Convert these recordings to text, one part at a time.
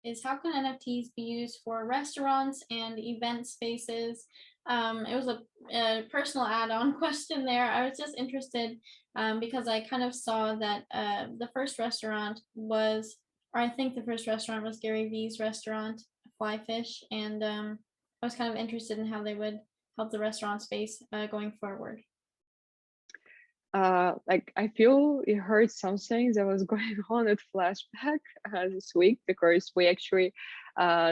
is how can NFTs be used for restaurants and event spaces? It was a personal add-on question there. I was just interested because I kind of saw that the first restaurant was, or I think the first restaurant was Gary Vee's restaurant, Flyfish, and I was kind of interested in how they would help the restaurant space going forward. Like I feel you heard something that was going on at Flashback this week because we actually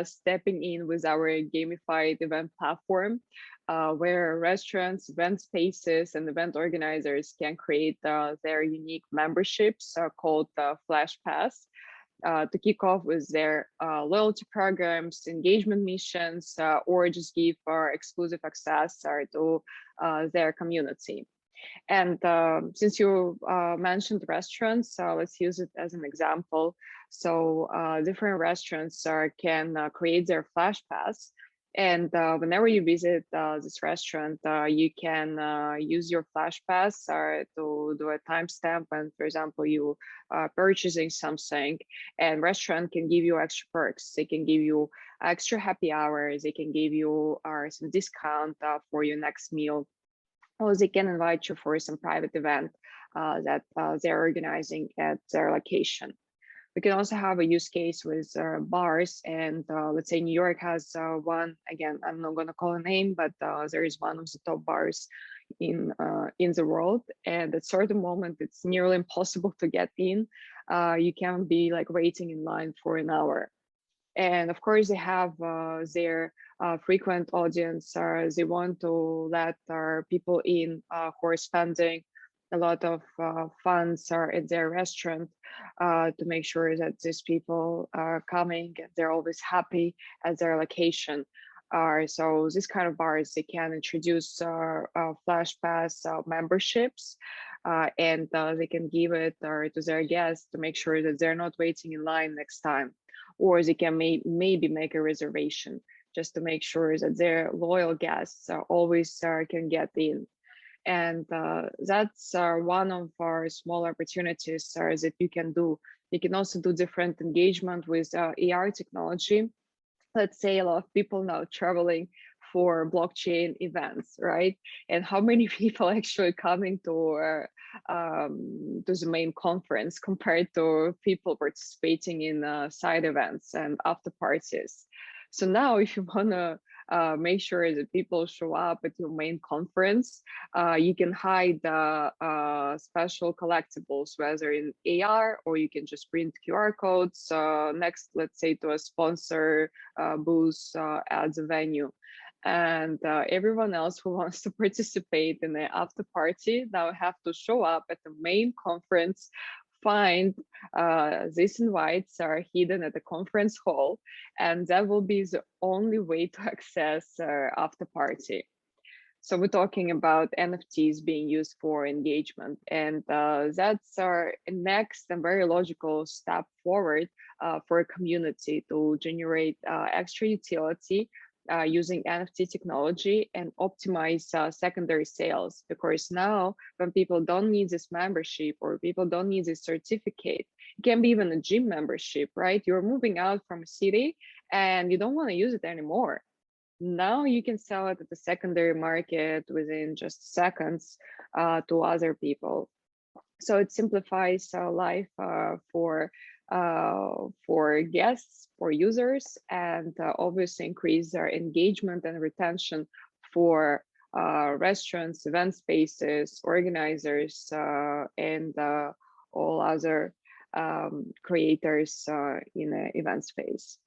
stepping in with our gamified event platform where restaurants, event spaces, and event organizers can create their unique memberships called Flash Pass. To kick off with their loyalty programs, engagement missions, or just give exclusive access to their community. And since you mentioned restaurants, let's use it as an example. So different restaurants can create their Flash Pass. And whenever you visit this restaurant, you can use your Flash Pass to do a timestamp. And for example, you purchasing something, and restaurant can give you extra perks. They can give you extra happy hours. They can give you some discount for your next meal, or they can invite you for some private event that they're organizing at their location. We can also have a use case with bars, and let's say New York has one. Again, I'm not going to call a name, but there is one of the top bars in the world, and at certain moment it's nearly impossible to get in. You can be like waiting in line for an hour. And of course, they have their frequent audience. They want to let people in who are spending a lot of funds at their restaurant to make sure that these people are coming and they're always happy at their location. So this kind of bars, they can introduce Flash Pass memberships, and they can give it to their guests to make sure that they're not waiting in line next time. Or they can maybe make a reservation just to make sure that their loyal guests always can get in. And that's one of our small opportunities that you can do. You can also do different engagement with AR technology. Let's say a lot of people now traveling for blockchain events, right? And how many people actually coming to the main conference compared to people participating in side events and after parties. So now if you want to make sure that people show up at your main conference, you can hide special collectibles, whether in AR, or you can just print QR codes next, let's say, to a sponsor booth at the venue. And everyone else who wants to participate in the after party now have to show up at the main conference, find these invites are hidden at the conference hall, and that will be the only way to access after party. So we're talking about NFTs being used for engagement, and that's our next and very logical step forward for a community to generate extra utility using NFT technology and optimize secondary sales. Because now when people don't need this membership or people don't need this certificate, it can be even a gym membership, right? You're moving out from a city and you don't want to use it anymore. Now you can sell it at the secondary market within just seconds to other people. So it simplifies life for guests, for users, and obviously increase their engagement and retention for restaurants, event spaces, organizers, and all other creators in the event space.